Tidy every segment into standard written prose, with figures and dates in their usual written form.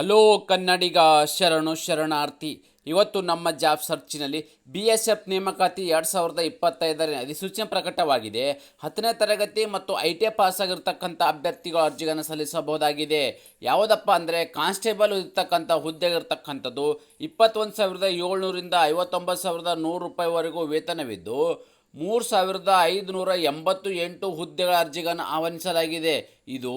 Hello ಕನ್ನಡಿಗ ಶರಣು ಶರಣಾರ್ಥಿ. ಇವತ್ತು ನಮ್ಮ ಜಾಬ್ ಸರ್ಚಿನಲ್ಲಿ BSF ನೇಮಕಾತಿ 2025ರ ಅಧಿಸೂಚನೆ ಪ್ರಕಟವಾಗಿದೆ. 10ನೇ ತರಗತಿ ಮತ್ತು ITI ಪಾಸ್ ಆಗಿರ್ತಕ್ಕಂಥ ಅಭ್ಯರ್ಥಿಗಳು ಅರ್ಜಿಗಳನ್ನು ಸಲ್ಲಿಸಬಹುದಾಗಿದೆ. ಯಾವುದಪ್ಪ ಅಂದರೆ ಕಾನ್ಸ್ಟೇಬಲ್ ಇರ್ತಕ್ಕಂಥ ಹುದ್ದೆಗಿರ್ತಕ್ಕಂಥದ್ದು 21,700ರಿಂದ 59,100 ರೂಪಾಯಿವರೆಗೂ ವೇತನವಿದ್ದು 3,588 ಹುದ್ದೆಗಳ ಅರ್ಜಿಗಳನ್ನು ಆಹ್ವಾನಿಸಲಾಗಿದೆ. ಇದು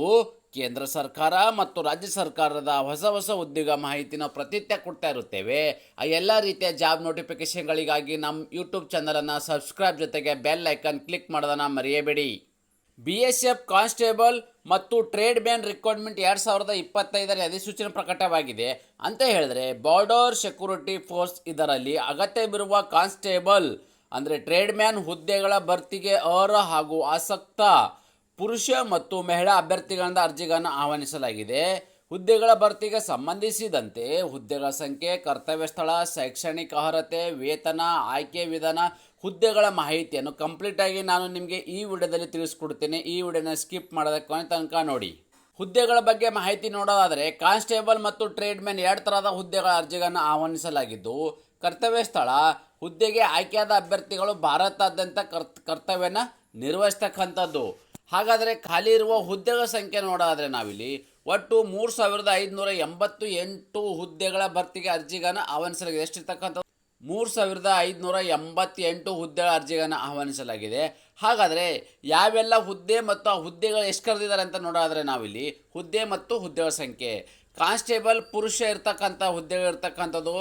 ಕೇಂದ್ರ ಸರ್ಕಾರ ಮತ್ತು ರಾಜ್ಯ ಸರ್ಕಾರದ ಹೊಸ ಉದ್ಯೋಗ ಮಾಹಿತಿನ ಪ್ರತಿನಿತ್ಯ ಕೊಡ್ತಾ ಇರುತ್ತೇವೆ. ಆ ಎಲ್ಲ ರೀತಿಯ ಜಾಬ್ ನೋಟಿಫಿಕೇಷನ್ಗಳಿಗಾಗಿ ನಮ್ಮ ಯೂಟ್ಯೂಬ್ ಚಾನಲನ್ನು ಸಬ್ಸ್ಕ್ರೈಬ್ ಜೊತೆಗೆ ಬೆಲ್ ಐಕನ್ ಕ್ಲಿಕ್ ಮಾಡೋದನ್ನು ಮರೆಯಬೇಡಿ. BSF ಕಾನ್ಸ್ಟೇಬಲ್ ಮತ್ತು ಟ್ರೇಡ್ ಮ್ಯಾನ್ ರಿಕ್ರೂಟ್ಮೆಂಟ್ 2025ರ ಅಧಿಸೂಚನೆ ಪ್ರಕಟವಾಗಿದೆ ಅಂತ ಹೇಳಿದ್ರೆ ಬಾರ್ಡರ್ ಸೆಕ್ಯೂರಿಟಿ ಫೋರ್ಸ್ ಇದರಲ್ಲಿ ಅಗತ್ಯವಿರುವ ಕಾನ್ಸ್ಟೇಬಲ್ ಅಂದರೆ ಟ್ರೇಡ್ ಮ್ಯಾನ್ ಹುದ್ದೆಗಳ ಭರ್ತಿಗೆ ಅರ್ಹ ಹಾಗೂ ಆಸಕ್ತ ಪುರುಷ ಮತ್ತು ಮಹಿಳಾ ಅಭ್ಯರ್ಥಿಗಳಿಂದ ಅರ್ಜಿಗಳನ್ನು ಆಹ್ವಾನಿಸಲಾಗಿದೆ. ಹುದ್ದೆಗಳ ಭರ್ತಿಗೆ ಸಂಬಂಧಿಸಿದಂತೆ ಹುದ್ದೆಗಳ ಸಂಖ್ಯೆ, ಕರ್ತವ್ಯ ಸ್ಥಳ, ಶೈಕ್ಷಣಿಕ ಅರ್ಹತೆ, ವೇತನ, ಆಯ್ಕೆ ವಿಧಾನ, ಹುದ್ದೆಗಳ ಮಾಹಿತಿಯನ್ನು ಕಂಪ್ಲೀಟಾಗಿ ನಾನು ನಿಮಗೆ ಈ ವಿಡಿಯೋದಲ್ಲಿ ತಿಳಿಸ್ಕೊಡ್ತೇನೆ. ಈ ವಿಡಿಯೋನ ಸ್ಕಿಪ್ ಮಾಡೋದ ಕೊನೆ ತನಕ ನೋಡಿ. ಹುದ್ದೆಗಳ ಬಗ್ಗೆ ಮಾಹಿತಿ ನೋಡೋದಾದರೆ ಕಾನ್ಸ್ಟೇಬಲ್ ಮತ್ತು ಟ್ರೇಡ್ ಮ್ಯಾನ್ 2 ಥರದ ಹುದ್ದೆಗಳ ಅರ್ಜಿಗಳನ್ನು ಆಹ್ವಾನಿಸಲಾಗಿದ್ದು, ಕರ್ತವ್ಯ ಸ್ಥಳ ಹುದ್ದೆಗೆ ಆಯ್ಕೆಯಾದ ಅಭ್ಯರ್ಥಿಗಳು ಭಾರತಾದ್ಯಂತ ಕರ್ತವ್ಯನ ನಿರ್ವಹಿಸ್ತಕ್ಕಂಥದ್ದು. ಹಾಗಾದರೆ ಖಾಲಿ ಇರುವ ಹುದ್ದೆಗಳ ಸಂಖ್ಯೆ ನೋಡೋದಾದರೆ ನಾವಿಲ್ಲಿ ಒಟ್ಟು 3,588 ಹುದ್ದೆಗಳ ಭರ್ತಿಗೆ ಅರ್ಜಿಗಳನ್ನು ಆಹ್ವಾನಿಸಲಾಗಿದೆ. ಎಷ್ಟಿರ್ತಕ್ಕಂಥದ್ದು 3,588 ಹುದ್ದೆಗಳ ಅರ್ಜಿಗಳನ್ನು ಆಹ್ವಾನಿಸಲಾಗಿದೆ. ಹಾಗಾದರೆ ಯಾವೆಲ್ಲ ಹುದ್ದೆ ಮತ್ತು ಆ ಹುದ್ದೆಗಳು ಎಷ್ಟು ಕರೆದಿದ್ದಾರೆ ಅಂತ ನೋಡೋದಾದರೆ ನಾವಿಲ್ಲಿ ಹುದ್ದೆ ಮತ್ತು ಹುದ್ದೆಗಳ ಸಂಖ್ಯೆ ಕಾನ್ಸ್ಟೇಬಲ್ ಪುರುಷ ಇರ್ತಕ್ಕಂಥ ಹುದ್ದೆಗಳಿರ್ತಕ್ಕಂಥದ್ದು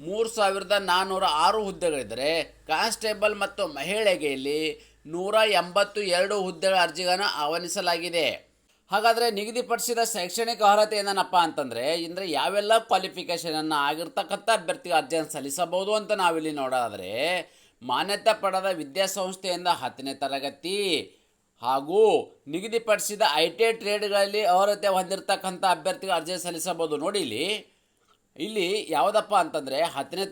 3,406 ಹುದ್ದೆಗಳಿದ್ದರೆ, ಕಾನ್ಸ್ಟೇಬಲ್ ಮತ್ತು ಮಹಿಳೆಗೆ ಇಲ್ಲಿ 182 ಹುದ್ದೆಗಳ ಅರ್ಜಿಗಳನ್ನು ಆಹ್ವಾನಿಸಲಾಗಿದೆ. ಹಾಗಾದರೆ ನಿಗದಿಪಡಿಸಿದ ಶೈಕ್ಷಣಿಕ ಅರ್ಹತೆ ಏನಪ್ಪ ಅಂತಂದರೆ ಯಾವೆಲ್ಲ ಕ್ವಾಲಿಫಿಕೇಷನನ್ನು ಆಗಿರ್ತಕ್ಕಂಥ ಅಭ್ಯರ್ಥಿಗೆ ಅರ್ಜಿಯನ್ನು ಸಲ್ಲಿಸಬಹುದು ಅಂತ ನಾವಿಲ್ಲಿ ನೋಡೋದಾದರೆ ಮಾನ್ಯತೆ ಪಡೆದ ವಿದ್ಯಾಸಂಸ್ಥೆಯಿಂದ 10ನೇ ತರಗತಿ ಹಾಗೂ ನಿಗದಿಪಡಿಸಿದ ITI ಟ್ರೇಡ್ಗಳಲ್ಲಿ ಅರ್ಹತೆ ಹೊಂದಿರತಕ್ಕಂಥ ಅಭ್ಯರ್ಥಿಗೆ ಅರ್ಜಿ ಸಲ್ಲಿಸಬಹುದು. ನೋಡಿ ಇಲ್ಲಿ ಯಾವುದಪ್ಪ ಅಂತಂದರೆ 10ನೇ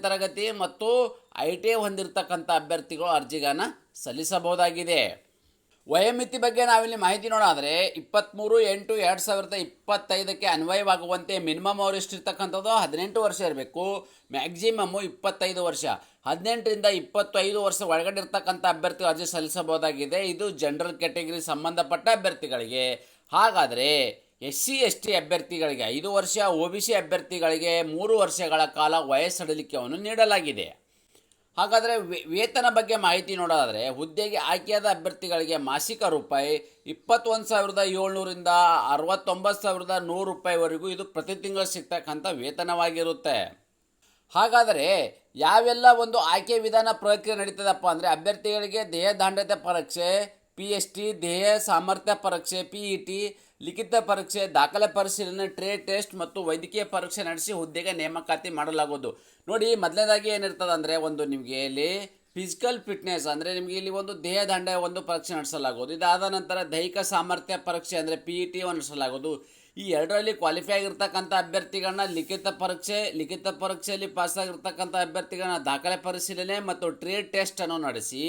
ತರಗತಿ ಮತ್ತು ITI ಹೊಂದಿರತಕ್ಕಂಥ ಅಭ್ಯರ್ಥಿಗಳು ಅರ್ಜಿಗಳನ್ನು ಸಲ್ಲಿಸಬಹುದಾಗಿದೆ. ವಯೋಮಿತಿ ಬಗ್ಗೆ ನಾವಿಲ್ಲಿ ಮಾಹಿತಿ ನೋಡೋದಾದರೆ 23/8/2025ಕ್ಕೆ ಅನ್ವಯವಾಗುವಂತೆ ಮಿನಿಮಮ್ ಅವರು ಎಷ್ಟಿರ್ತಕ್ಕಂಥದ್ದು 18 ವರ್ಷ ಇರಬೇಕು. ಮ್ಯಾಕ್ಸಿಮಮ್ಮು 25 ವರ್ಷ. 18ರಿಂದ 25 ವರ್ಷ ಒಳಗಡೆ ಇರ್ತಕ್ಕಂಥ ಅಭ್ಯರ್ಥಿಗಳು ಅರ್ಜಿ ಸಲ್ಲಿಸಬಹುದಾಗಿದೆ. ಇದು ಜನರಲ್ ಕ್ಯಾಟಗರಿ ಸಂಬಂಧಪಟ್ಟ ಅಭ್ಯರ್ಥಿಗಳಿಗೆ. ಹಾಗಾದರೆ SC/ST ಅಭ್ಯರ್ಥಿಗಳಿಗೆ 5 ವರ್ಷ, OBC ಅಭ್ಯರ್ಥಿಗಳಿಗೆ 3 ವರ್ಷಗಳ ಕಾಲ ವಯಸ್ಸಡಿಲಿಕೆಯನ್ನು ನೀಡಲಾಗಿದೆ. ಹಾಗಾದರೆ ವೇತನ ಬಗ್ಗೆ ಮಾಹಿತಿ ನೋಡೋದಾದರೆ ಹುದ್ದೆಗೆ ಆಯ್ಕೆಯಾದ ಅಭ್ಯರ್ಥಿಗಳಿಗೆ ಮಾಸಿಕ ರೂಪಾಯಿ 21,700ರಿಂದ 69,100 ರೂಪಾಯಿವರೆಗೂ ಇದು ಪ್ರತಿ ತಿಂಗಳು ಸಿಗ್ತಕ್ಕಂಥ ವೇತನವಾಗಿರುತ್ತೆ. ಹಾಗಾದರೆ ಯಾವೆಲ್ಲ ಒಂದು ಆಯ್ಕೆ ವಿಧಾನ ಪ್ರಕ್ರಿಯೆ ನಡೀತದಪ್ಪ ಅಂದರೆ ಅಭ್ಯರ್ಥಿಗಳಿಗೆ ದೇಹ ದಾಂಢ್ಯತೆ ಪರೀಕ್ಷೆ PST, ದೇಹ ಸಾಮರ್ಥ್ಯ ಪರೀಕ್ಷೆ PET, ಲಿಖಿತ ಪರೀಕ್ಷೆ, ದಾಖಲೆ ಪರಿಶೀಲನೆ, ಟ್ರೇಡ್ ಟೆಸ್ಟ್ ಮತ್ತು ವೈದ್ಯಕೀಯ ಪರೀಕ್ಷೆ ನಡೆಸಿ ಹುದ್ದೆಗೆ ನೇಮಕಾತಿ ಮಾಡಲಾಗುವುದು. ನೋಡಿ, ಮೊದಲನೇದಾಗಿ ಏನಿರ್ತದೆ ಅಂದರೆ ನಿಮಗೆ ಇಲ್ಲಿ ಫಿಸಿಕಲ್ ಫಿಟ್ನೆಸ್ ಅಂದರೆ ನಿಮಗೆ ಇಲ್ಲಿ ದೇಹ ದಾಂಢ್ಯ ಪರೀಕ್ಷೆ ನಡೆಸಲಾಗುವುದು. ಇದಾದ ನಂತರ ದೈಹಿಕ ಸಾಮರ್ಥ್ಯ ಪರೀಕ್ಷೆ ಅಂದರೆ PET ನಡೆಸಲಾಗುವುದು. ಈ ಎರಡರಲ್ಲಿ ಕ್ವಾಲಿಫೈ ಆಗಿರ್ತಕ್ಕಂಥ ಅಭ್ಯರ್ಥಿಗಳನ್ನ ಲಿಖಿತ ಪರೀಕ್ಷೆಯಲ್ಲಿ ಪಾಸಾಗಿರ್ತಕ್ಕಂಥ ಅಭ್ಯರ್ಥಿಗಳನ್ನ ದಾಖಲೆ ಪರಿಶೀಲನೆ ಮತ್ತು ಟ್ರೇಡ್ ಟೆಸ್ಟನ್ನು ನಡೆಸಿ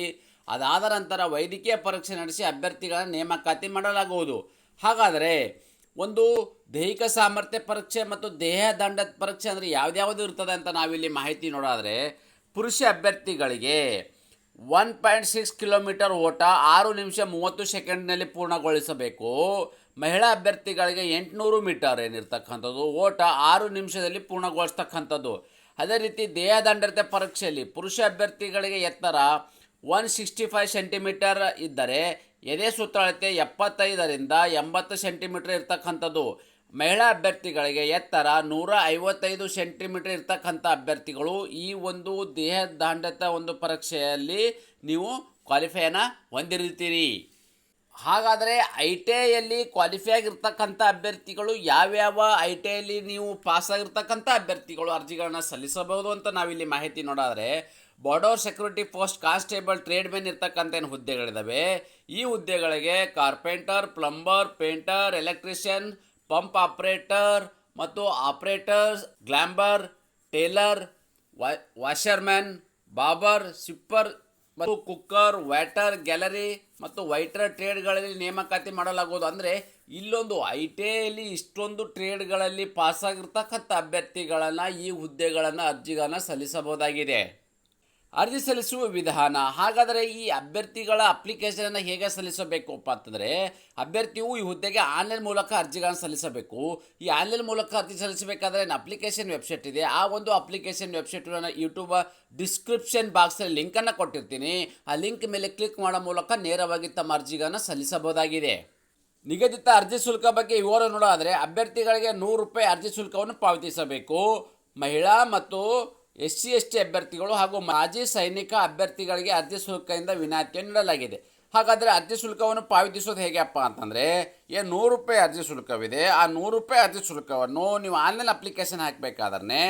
ಅದಾದ ನಂತರ ವೈದ್ಯಕೀಯ ಪರೀಕ್ಷೆ ನಡೆಸಿ ಅಭ್ಯರ್ಥಿಗಳನ್ನು ನೇಮಕಾತಿ ಮಾಡಲಾಗುವುದು. ಹಾಗಾದರೆ ದೈಹಿಕ ಸಾಮರ್ಥ್ಯ ಪರೀಕ್ಷೆ ಮತ್ತು ದೇಹ ದಂಡ ಪರೀಕ್ಷೆ ಅಂದರೆ ಯಾವ್ದು ಇರ್ತದೆ ಅಂತ ನಾವಿಲ್ಲಿ ಮಾಹಿತಿ ನೋಡೋದಾದರೆ ಪುರುಷ ಅಭ್ಯರ್ಥಿಗಳಿಗೆ 1.6 ಕಿಲೋಮೀಟರ್ ಓಟ 6 ನಿಮಿಷ 30 ಸೆಕೆಂಡ್ನಲ್ಲಿ ಪೂರ್ಣಗೊಳಿಸಬೇಕು. ಮಹಿಳಾ ಅಭ್ಯರ್ಥಿಗಳಿಗೆ 800 ಮೀಟರ್ ಏನಿರ್ತಕ್ಕಂಥದ್ದು ಓಟ 6 ನಿಮಿಷದಲ್ಲಿ ಪೂರ್ಣಗೊಳಿಸ್ತಕ್ಕಂಥದ್ದು. ಅದೇ ರೀತಿ ದೇಹ ದಂಡತೆ ಪರೀಕ್ಷೆಯಲ್ಲಿ ಪುರುಷ ಅಭ್ಯರ್ಥಿಗಳಿಗೆ ಎತ್ತರ 165 ಸೆಂಟಿಮೀಟರ್ ಇದ್ದರೆ ಎದೆ ಸುತ್ತಳತೆ 75ರಿಂದ 80 ಸೆಂಟಿಮೀಟರ್ ಇರ್ತಕ್ಕಂಥದ್ದು. ಮಹಿಳಾ ಅಭ್ಯರ್ಥಿಗಳಿಗೆ ಎತ್ತರ 155 ಸೆಂಟಿಮೀಟರ್ ಇರ್ತಕ್ಕಂಥ ಅಭ್ಯರ್ಥಿಗಳು ಈ ದೇಹ ದಾಂಢ್ಯತೆ ಪರೀಕ್ಷೆಯಲ್ಲಿ ನೀವು ಕ್ವಾಲಿಫೈನ ಹೊಂದಿರ್ತೀರಿ. ಹಾಗಾದರೆ ITIಯಲ್ಲಿ ಕ್ವಾಲಿಫೈ ಆಗಿರ್ತಕ್ಕಂಥ ಅಭ್ಯರ್ಥಿಗಳು ಯಾವ್ಯಾವ ITIಯಲ್ಲಿ ನೀವು ಪಾಸಾಗಿರ್ತಕ್ಕಂಥ ಅಭ್ಯರ್ಥಿಗಳು ಅರ್ಜಿಗಳನ್ನ ಸಲ್ಲಿಸಬಹುದು ಅಂತ ನಾವಿಲ್ಲಿ ಮಾಹಿತಿ ನೋಡೋದಾದರೆ border security post constable trade man ಇರ್ತಕ್ಕಂಥ ಏನು ಹುದ್ದೆಗಳಿದ್ದಾವೆ ಈ ಹುದ್ದೆಗಳಿಗೆ carpenter, plumber, painter, electrician, pump operator ಮತ್ತು ಆಪರೇಟರ್ಸ್, ಗ್ಲಾಂಬರ್, tailor, washerman, barber, sweeper cooker, waiter, gallery ಮತ್ತು ವೈಟರ್ ಟ್ರೇಡ್ಗಳಲ್ಲಿ ನೇಮಕಾತಿ ಮಾಡಲಾಗುವುದು. ಅಂದರೆ ಇಲ್ಲೊಂದು ಐ ಟಿ ಐಲಿ ಇಷ್ಟೊಂದು ಟ್ರೇಡ್ಗಳಲ್ಲಿ ಪಾಸಾಗಿರ್ತಕ್ಕಂಥ ಅಭ್ಯರ್ಥಿಗಳನ್ನು ಈ ಹುದ್ದೆಗಳನ್ನು ಅರ್ಜಿಗಳನ್ನು ಸಲ್ಲಿಸಬಹುದಾಗಿದೆ. ಅರ್ಜಿ ಸಲ್ಲಿಸುವ ವಿಧಾನ, ಹಾಗಾದರೆ ಈ ಅಭ್ಯರ್ಥಿಗಳ ಅಪ್ಲಿಕೇಶನನ್ನು ಹೇಗೆ ಸಲ್ಲಿಸಬೇಕಪ್ಪ ಅಂತಂದರೆ, ಅಭ್ಯರ್ಥಿಯು ಈ ಹುದ್ದೆಗೆ ಆನ್ಲೈನ್ ಮೂಲಕ ಅರ್ಜಿಗಳನ್ನು ಸಲ್ಲಿಸಬೇಕು. ಈ ಆನ್ಲೈನ್ ಮೂಲಕ ಅರ್ಜಿ ಸಲ್ಲಿಸಬೇಕಾದ್ರೆ ಅಪ್ಲಿಕೇಶನ್ ವೆಬ್ಸೈಟ್ ಇದೆ. ಆ ಒಂದು ಅಪ್ಲಿಕೇಶನ್ ವೆಬ್ಸೈಟನ್ನು ಯೂಟ್ಯೂಬ್ ಡಿಸ್ಕ್ರಿಪ್ಷನ್ ಬಾಕ್ಸಲ್ಲಿ ಲಿಂಕನ್ನು ಕೊಟ್ಟಿರ್ತೀನಿ. ಆ ಲಿಂಕ್ ಮೇಲೆ ಕ್ಲಿಕ್ ಮಾಡೋ ಮೂಲಕ ನೇರವಾಗಿ ತಮ್ಮ ಅರ್ಜಿಗಳನ್ನು ಸಲ್ಲಿಸಬಹುದಾಗಿದೆ. ನಿಗದಿತ ಅರ್ಜಿ ಶುಲ್ಕ ಬಗ್ಗೆ ವಿವರ ನೋಡೋದಾದರೆ, ಅಭ್ಯರ್ಥಿಗಳಿಗೆ ₹100 ಅರ್ಜಿ ಶುಲ್ಕವನ್ನು ಪಾವತಿಸಬೇಕು. ಮಹಿಳಾ ಮತ್ತು SC/ST ಅಭ್ಯರ್ಥಿಗಳು ಹಾಗೂ ಮಾಜಿ ಸೈನಿಕ ಅಭ್ಯರ್ಥಿಗಳಿಗೆ ಅರ್ಜಿ ಶುಲ್ಕದಿಂದ ವಿನಾಯಿತಿಯನ್ನು ನೀಡಲಾಗಿದೆ. ಹಾಗಾದರೆ ಅರ್ಜಿ ಶುಲ್ಕವನ್ನು ಪಾವತಿಸೋದು ಹೇಗೆಪ್ಪ ಅಂತಂದರೆ, ₹100 ಅರ್ಜಿ ಶುಲ್ಕವಿದೆ. ಆ ₹100 ಅರ್ಜಿ ಶುಲ್ಕವನ್ನು ನೀವು ಆನ್ಲೈನ್ ಅಪ್ಲಿಕೇಶನ್ ಹಾಕಬೇಕಾದ್ರೆ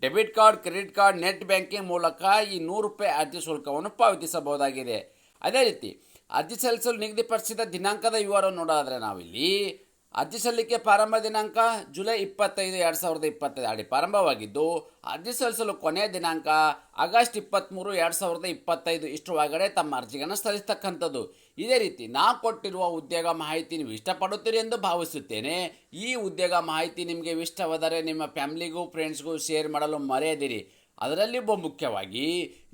debit card, credit card, net banking ಮೂಲಕ ಈ ₹100 ಅರ್ಜಿ ಶುಲ್ಕವನ್ನು ಪಾವತಿಸಬಹುದಾಗಿದೆ. ಅದೇ ರೀತಿ ಅರ್ಜಿ ಸಲ್ಲಿಸಲು ನಿಗದಿಪಡಿಸಿದ ದಿನಾಂಕದ ವಿವರ ನೋಡೋದಾದರೆ, ನಾವಿಲ್ಲಿ ಅರ್ಜಿ ಸಲ್ಲಿಕೆ ಪ್ರಾರಂಭ ದಿನಾಂಕ ಜುಲೈ 25, 2025 ಪ್ರಾರಂಭವಾಗಿದ್ದು, ಅರ್ಜಿ ಸಲ್ಲಿಸಲು ಕೊನೆಯ ದಿನಾಂಕ ಆಗಸ್ಟ್ 23, 2025 ಇಷ್ಟರೊಳಗಡೆ ತಮ್ಮ ಅರ್ಜಿಗಳನ್ನು ಸಲ್ಲಿಸ್ತಕ್ಕಂಥದ್ದು. ಇದೇ ರೀತಿ ನಾವು ಕೊಟ್ಟಿರುವ ಉದ್ಯೋಗ ಮಾಹಿತಿ ನೀವು ಇಷ್ಟಪಡುತ್ತೀರಿ ಎಂದು ಭಾವಿಸುತ್ತೇನೆ. ಈ ಉದ್ಯೋಗ ಮಾಹಿತಿ ನಿಮಗೆ ಇಷ್ಟವಾದರೆ ನಿಮ್ಮ ಫ್ಯಾಮಿಲಿಗೂ ಫ್ರೆಂಡ್ಸ್ಗೂ ಶೇರ್ ಮಾಡಲು ಮರೆಯದಿರಿ. ಅದರಲ್ಲಿ ಮುಖ್ಯವಾಗಿ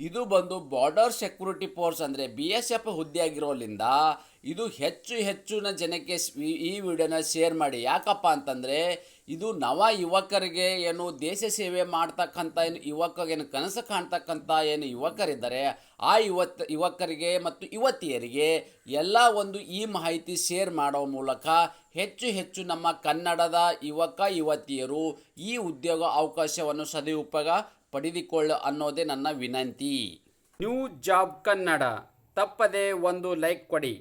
ಇದು ಬಂದು ಬಾರ್ಡರ್ ಸೆಕ್ಯೂರಿಟಿ ಫೋರ್ಸ್ ಅಂದರೆ BSF ಹುದ್ದೆ ಆಗಿರೋದ್ರಿಂದ ಇದು ಹೆಚ್ಚಿನ ಜನಕ್ಕೆ ಈ ವಿಡಿಯೋನ ಶೇರ್ ಮಾಡಿ. ಯಾಕಪ್ಪ ಅಂತಂದರೆ ಇದು ನವ ಯುವಕರಿಗೆ ಏನು ದೇಶ ಸೇವೆ ಮಾಡ್ತಕ್ಕಂಥ ಏನು ಕನಸು ಕಾಣ್ತಕ್ಕಂಥ ಯುವಕರಿದ್ದಾರೆ, ಆ ಯುವಕರಿಗೆ ಮತ್ತು ಯುವತಿಯರಿಗೆ ಎಲ್ಲ ಒಂದು ಈ ಮಾಹಿತಿ ಶೇರ್ ಮಾಡೋ ಮೂಲಕ ಹೆಚ್ಚು ನಮ್ಮ ಕನ್ನಡದ ಯುವಕ ಯುವತಿಯರು ಈ ಉದ್ಯೋಗ ಅವಕಾಶವನ್ನು ಸದುಪಯೋಗ ಪಡೆದುಕೊಳ್ಳ ಅನ್ನೋದೇ ನನ್ನ ವಿನಂತಿ. ನ್ಯೂ ಜಾಬ್ ಕನ್ನಡ ತಪ್ಪದೆ ಒಂದು ಲೈಕ್ ಕೊಡಿ.